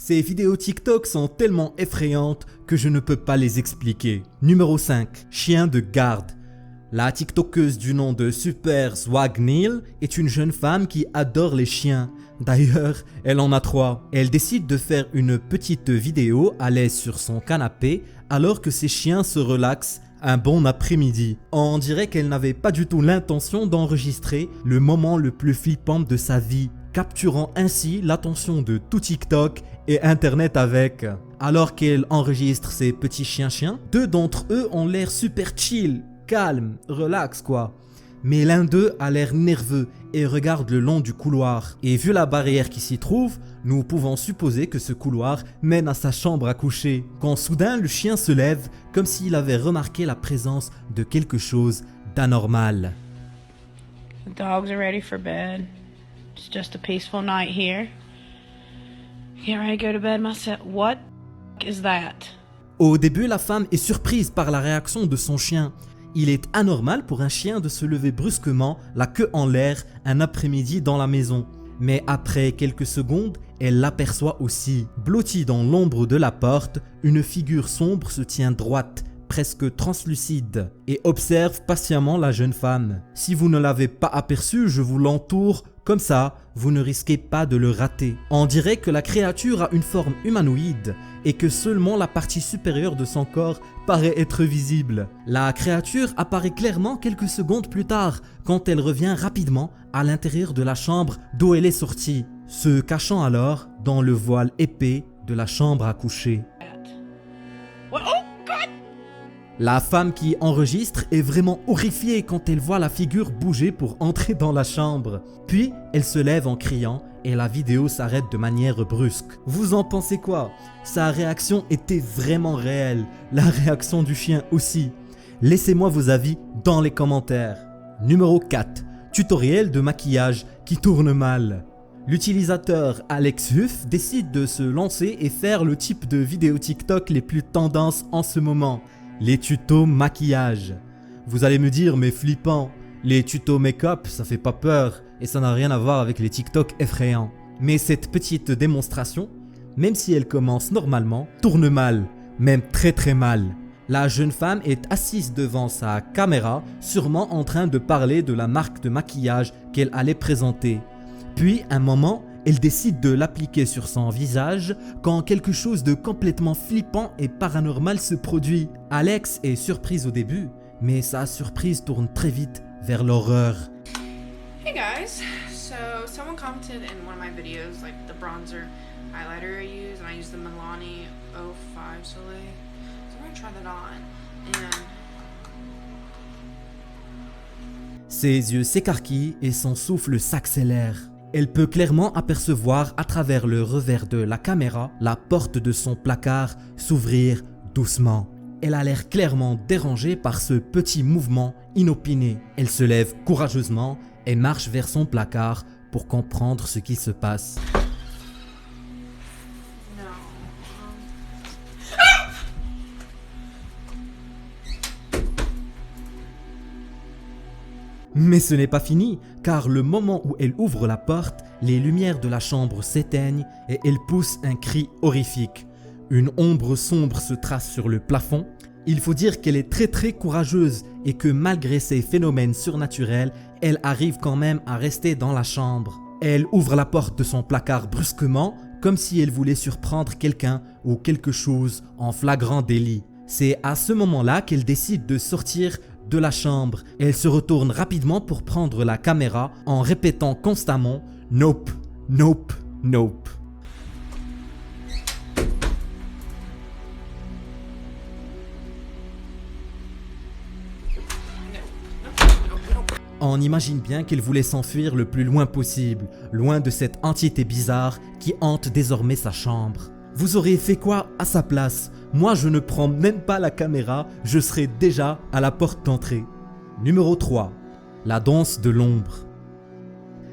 Ces vidéos TikTok sont tellement effrayantes que je ne peux pas les expliquer. Numéro 5. Chien de garde. La TikTokeuse du nom de Super Swag Neil est une jeune femme qui adore les chiens. D'ailleurs, elle en a 3. Elle décide de faire une petite vidéo à l'aise sur son canapé alors que ses chiens se relaxent un bon après-midi. On dirait qu'elle n'avait pas du tout l'intention d'enregistrer le moment le plus flippant de sa vie, capturant ainsi l'attention de tout TikTok et Internet avec. Alors qu'elle enregistre ses petits chiens, 2 d'entre eux ont l'air super chill, calme, relax quoi. Mais l'un d'eux a l'air nerveux et regarde le long du couloir. Et vu la barrière qui s'y trouve, nous pouvons supposer que ce couloir mène à sa chambre à coucher. Quand soudain le chien se lève comme s'il avait remarqué la présence de quelque chose d'anormal. The dogs are ready for bed. It's just a peaceful night here. Get ready to go to bed myself. What is that? Au début, la femme est surprise par la réaction de son chien. Il est anormal pour un chien de se lever brusquement, la queue en l'air, un après-midi dans la maison. Mais après quelques secondes, elle l'aperçoit aussi. Blottie dans l'ombre de la porte, une figure sombre se tient droite, presque translucide, et observe patiemment la jeune femme. Si vous ne l'avez pas aperçu, je vous l'entoure, comme ça, vous ne risquez pas de le rater. On dirait que la créature a une forme humanoïde et que seulement la partie supérieure de son corps paraît être visible. La créature apparaît clairement quelques secondes plus tard quand elle revient rapidement à l'intérieur de la chambre d'où elle est sortie, se cachant alors dans le voile épais de la chambre à coucher. What? Oh God! La femme qui enregistre est vraiment horrifiée quand elle voit la figure bouger pour entrer dans la chambre. Puis, elle se lève en criant et la vidéo s'arrête de manière brusque. Vous en pensez quoi? Sa réaction était vraiment réelle, la réaction du chien aussi. Laissez-moi vos avis dans les commentaires. Numéro 4. Tutoriel de maquillage qui tourne mal. L'utilisateur Alex Huff décide de se lancer et faire le type de vidéos TikTok les plus tendances en ce moment. Les tutos maquillage. Vous allez me dire, mais flippant, les tutos make-up, ça fait pas peur et ça n'a rien à voir avec les TikTok effrayants. Mais cette petite démonstration, même si elle commence normalement, tourne mal, même très mal. La jeune femme est assise devant sa caméra, sûrement en train de parler de la marque de maquillage qu'elle allait présenter. Puis, un moment, elle décide de l'appliquer sur son visage quand quelque chose de complètement flippant et paranormal se produit. Alex est surprise au début, mais sa surprise tourne très vite vers l'horreur. Hey guys, so someone commented in one of my videos like the bronzer highlighter I use, and I use the Milani 05 Soleil. So I'm gonna try that on. And Ses yeux s'écarquillent et son souffle s'accélère. Elle peut clairement apercevoir à travers le revers de la caméra la porte de son placard s'ouvrir doucement. Elle a l'air clairement dérangée par ce petit mouvement inopiné. Elle se lève courageusement et marche vers son placard pour comprendre ce qui se passe. no. Mais ce n'est pas fini, car le moment où elle ouvre la porte, les lumières de la chambre s'éteignent et elle pousse un cri horrifique. Une ombre sombre se trace sur le plafond. Il faut dire qu'elle est très courageuse et que malgré ces phénomènes surnaturels, elle arrive quand même à rester dans la chambre. Elle ouvre la porte de son placard brusquement, comme si elle voulait surprendre quelqu'un ou quelque chose en flagrant délit. C'est à ce moment-là qu'elle décide de sortir de la chambre. Elle se retourne rapidement pour prendre la caméra en répétant constamment « Nope, nope, nope ». On imagine bien qu'elle voulait s'enfuir le plus loin possible, loin de cette entité bizarre qui hante désormais sa chambre. Vous auriez fait quoi à sa place? Moi, je ne prends même pas la caméra, je serais déjà à la porte d'entrée. Numéro 3. La danse de l'ombre.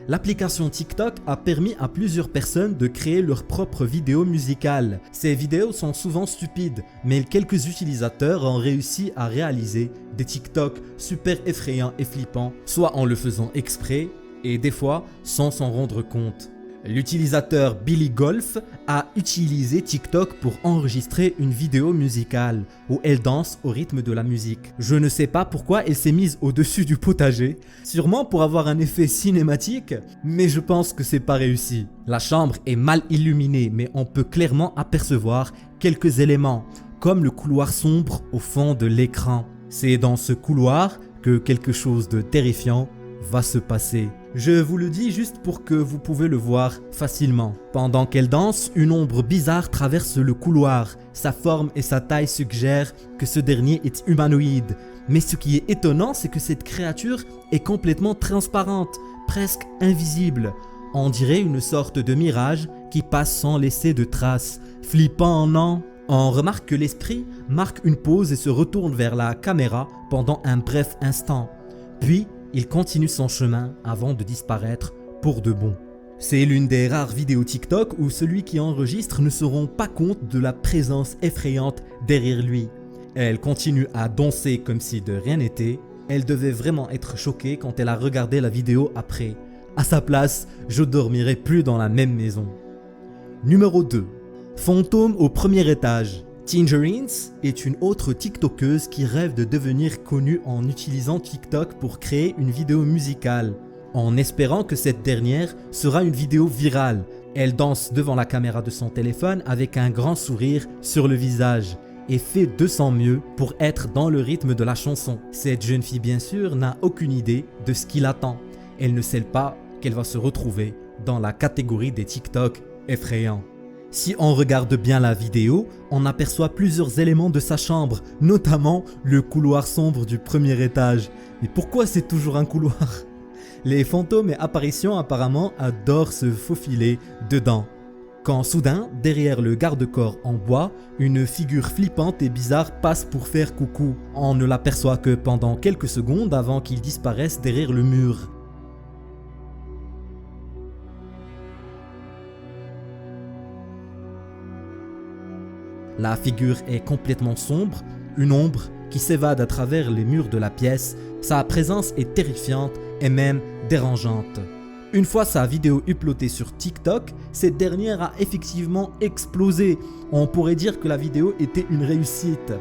L'application TikTok a permis à plusieurs personnes de créer leurs propres vidéos musicales. Ces vidéos sont souvent stupides, mais quelques utilisateurs ont réussi à réaliser des TikTok super effrayants et flippants, soit en le faisant exprès, et des fois sans s'en rendre compte. L'utilisateur Billy Golf a utilisé TikTok pour enregistrer une vidéo musicale où elle danse au rythme de la musique. Je ne sais pas pourquoi elle s'est mise au-dessus du potager, sûrement pour avoir un effet cinématique, mais je pense que c'est pas réussi. La chambre est mal illuminée, mais on peut clairement apercevoir quelques éléments, comme le couloir sombre au fond de l'écran. C'est dans ce couloir que quelque chose de terrifiant va se passer. Je vous le dis juste pour que vous pouvez le voir facilement. Pendant qu'elle danse, une ombre bizarre traverse le couloir. Sa forme et sa taille suggèrent que ce dernier est humanoïde. Mais ce qui est étonnant, c'est que cette créature est complètement transparente, presque invisible. On dirait une sorte de mirage qui passe sans laisser de traces. Flippant, non ? On remarque que l'esprit marque une pause et se retourne vers la caméra pendant un bref instant. Puis, il continue son chemin avant de disparaître pour de bon. C'est l'une des rares vidéos TikTok où celui qui enregistre ne se rend pas compte de la présence effrayante derrière lui. Elle continue à danser comme si de rien n'était. Elle devait vraiment être choquée quand elle a regardé la vidéo après. À sa place, je dormirais plus dans la même maison. Numéro 2. Fantôme au premier étage. Tingerines est une autre TikTokeuse qui rêve de devenir connue en utilisant TikTok pour créer une vidéo musicale, en espérant que cette dernière sera une vidéo virale. Elle danse devant la caméra de son téléphone avec un grand sourire sur le visage et fait de son mieux pour être dans le rythme de la chanson. Cette jeune fille bien sûr n'a aucune idée de ce qui l'attend. Elle ne sait pas qu'elle va se retrouver dans la catégorie des TikTok effrayants. Si on regarde bien la vidéo, on aperçoit plusieurs éléments de sa chambre, notamment le couloir sombre du premier étage. Mais pourquoi c'est toujours un couloir ? Les fantômes et apparitions apparemment adorent se faufiler dedans. Quand soudain, derrière le garde-corps en bois, une figure flippante et bizarre passe pour faire coucou. On ne l'aperçoit que pendant quelques secondes avant qu'il disparaisse derrière le mur. La figure est complètement sombre, une ombre qui s'évade à travers les murs de la pièce. Sa présence est terrifiante et même dérangeante. Une fois sa vidéo uploadée sur TikTok, cette dernière a effectivement explosé. On pourrait dire que la vidéo était une réussite.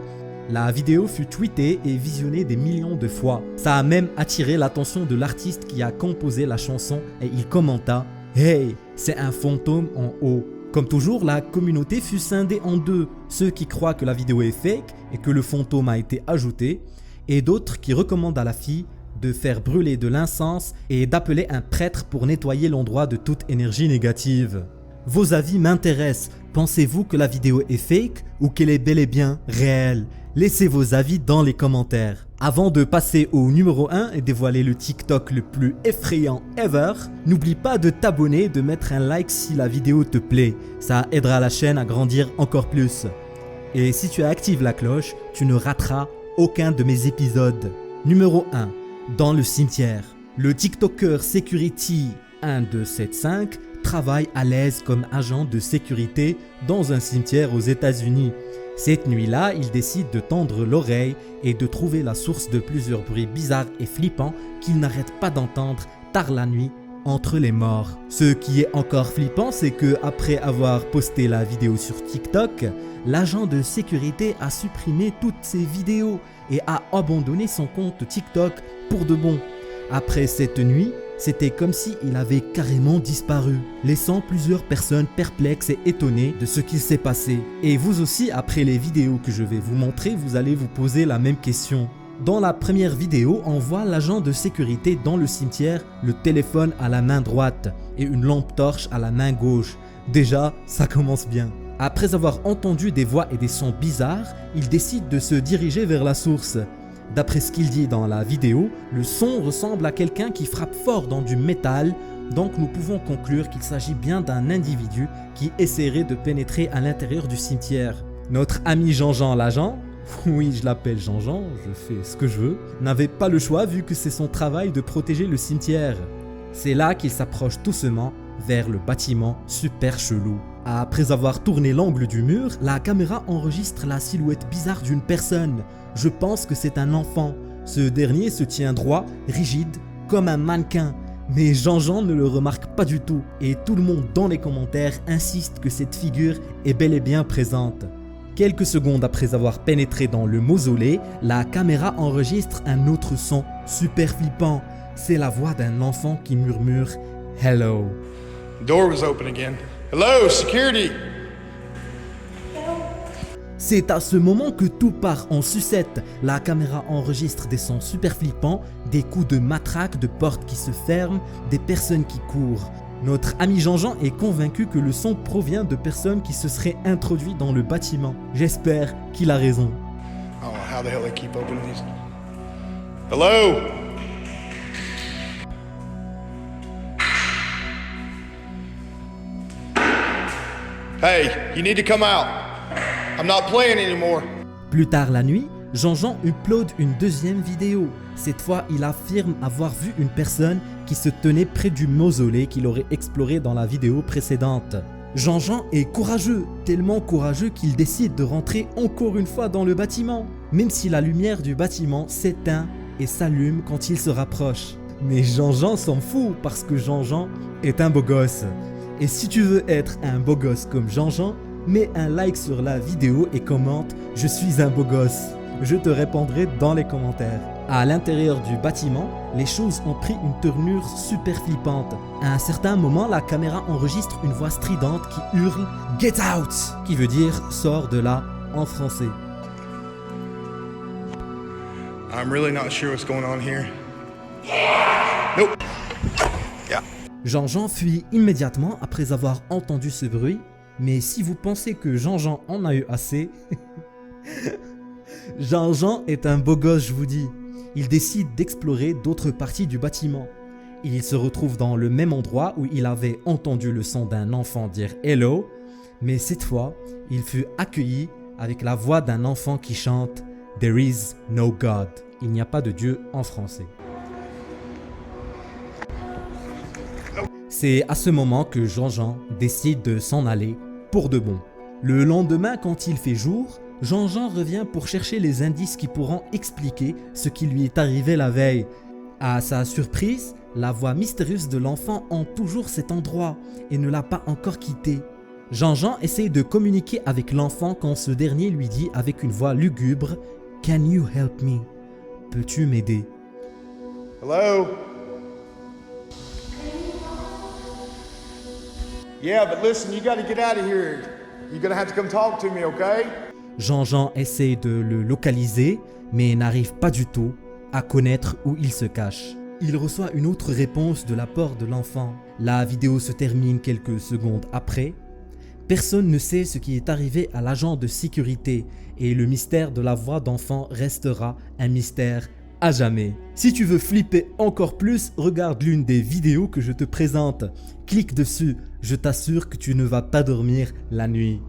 La vidéo fut tweetée et visionnée des millions de fois. Ça a même attiré l'attention de l'artiste qui a composé la chanson et il commenta « Hey, c'est un fantôme en haut ». Comme toujours, la communauté fut scindée en deux, ceux qui croient que la vidéo est fake et que le fantôme a été ajouté, et d'autres qui recommandent à la fille de faire brûler de l'encens et d'appeler un prêtre pour nettoyer l'endroit de toute énergie négative. Vos avis m'intéressent, pensez-vous que la vidéo est fake ou qu'elle est bel et bien réelle? Laissez vos avis dans les commentaires. Avant de passer au numéro 1 et dévoiler le TikTok le plus effrayant ever, n'oublie pas de t'abonner et de mettre un like si la vidéo te plaît. Ça aidera la chaîne à grandir encore plus. Et si tu actives la cloche, tu ne rateras aucun de mes épisodes. Numéro 1. Dans le cimetière. Le TikToker Security 1275 travaille à l'aise comme agent de sécurité dans un cimetière aux États-Unis. Cette nuit-là, il décide de tendre l'oreille et de trouver la source de plusieurs bruits bizarres et flippants qu'il n'arrête pas d'entendre tard la nuit entre les morts. Ce qui est encore flippant, c'est que après avoir posté la vidéo sur TikTok, l'agent de sécurité a supprimé toutes ses vidéos et a abandonné son compte TikTok pour de bon. Après cette nuit, c'était comme s'il avait carrément disparu, laissant plusieurs personnes perplexes et étonnées de ce qui s'est passé. Et vous aussi, après les vidéos que je vais vous montrer, vous allez vous poser la même question. Dans la première vidéo, on voit l'agent de sécurité dans le cimetière, le téléphone à la main droite et une lampe torche à la main gauche. Déjà, ça commence bien. Après avoir entendu des voix et des sons bizarres, il décide de se diriger vers la source. D'après ce qu'il dit dans la vidéo, le son ressemble à quelqu'un qui frappe fort dans du métal, donc nous pouvons conclure qu'il s'agit bien d'un individu qui essaierait de pénétrer à l'intérieur du cimetière. Notre ami Jean-Jean l'agent, oui je l'appelle Jean-Jean, je fais ce que je veux, n'avait pas le choix vu que c'est son travail de protéger le cimetière. C'est là qu'il s'approche doucement vers le bâtiment super chelou. Après avoir tourné l'angle du mur, la caméra enregistre la silhouette bizarre d'une personne. Je pense que c'est un enfant. Ce dernier se tient droit, rigide, comme un mannequin. Mais Jean-Jean ne le remarque pas du tout et tout le monde dans les commentaires insiste que cette figure est bel et bien présente. Quelques secondes après avoir pénétré dans le mausolée, la caméra enregistre un autre son super flippant. C'est la voix d'un enfant qui murmure « Hello ». Door was open again. Hello, security! C'est à ce moment que tout part en sucette. La caméra enregistre des sons super flippants, des coups de matraque, de portes qui se ferment, des personnes qui courent. Notre ami Jean-Jean est convaincu que le son provient de personnes qui se seraient introduites dans le bâtiment. J'espère qu'il a raison. Oh, how the hell they keep opening these? Hello? Hey, you need to come out. I'm not playing anymore. Plus tard la nuit, Jean-Jean upload une deuxième vidéo. Cette fois, il affirme avoir vu une personne qui se tenait près du mausolée qu'il aurait exploré dans la vidéo précédente. Jean-Jean est courageux, tellement courageux qu'il décide de rentrer encore une fois dans le bâtiment, même si la lumière du bâtiment s'éteint et s'allume quand il se rapproche. Mais Jean-Jean s'en fout parce que Jean-Jean est un beau gosse. Et si tu veux être un beau gosse comme Jean-Jean, mets un like sur la vidéo et commente « Je suis un beau gosse ». Je te répondrai dans les commentaires. À l'intérieur du bâtiment, les choses ont pris une tournure super flippante. À un certain moment, la caméra enregistre une voix stridente qui hurle « Get out !» qui veut dire « Sors de là » en français. I'm really not sure what's going on here. Nope. Yeah. Jean-Jean fuit immédiatement après avoir entendu ce bruit, mais si vous pensez que Jean-Jean en a eu assez, Jean-Jean est un beau gosse, je vous dis. Il décide d'explorer d'autres parties du bâtiment. Il se retrouve dans le même endroit où il avait entendu le son d'un enfant dire « Hello », mais cette fois, il fut accueilli avec la voix d'un enfant qui chante « There is no God ». Il n'y a pas de Dieu en français. C'est à ce moment que Jean-Jean décide de s'en aller pour de bon. Le lendemain, quand il fait jour, Jean-Jean revient pour chercher les indices qui pourront expliquer ce qui lui est arrivé la veille. À sa surprise, la voix mystérieuse de l'enfant hante toujours cet endroit et ne l'a pas encore quitté. Jean-Jean essaye de communiquer avec l'enfant quand ce dernier lui dit avec une voix lugubre « Can you help me » ? Peux-tu m'aider ? Hello? Yeah, but listen, you gotta get out of here. You're gonna have to come talk to me, okay? Jean-Jean essaye de le localiser, mais n'arrive pas du tout à connaître où il se cache. Il reçoit une autre réponse de la part de l'enfant. La vidéo se termine quelques secondes après. Personne ne sait ce qui est arrivé à l'agent de sécurité et le mystère de la voix d'enfant restera un mystère à jamais. Si tu veux flipper encore plus, regarde l'une des vidéos que je te présente. Clique dessus, je t'assure que tu ne vas pas dormir la nuit.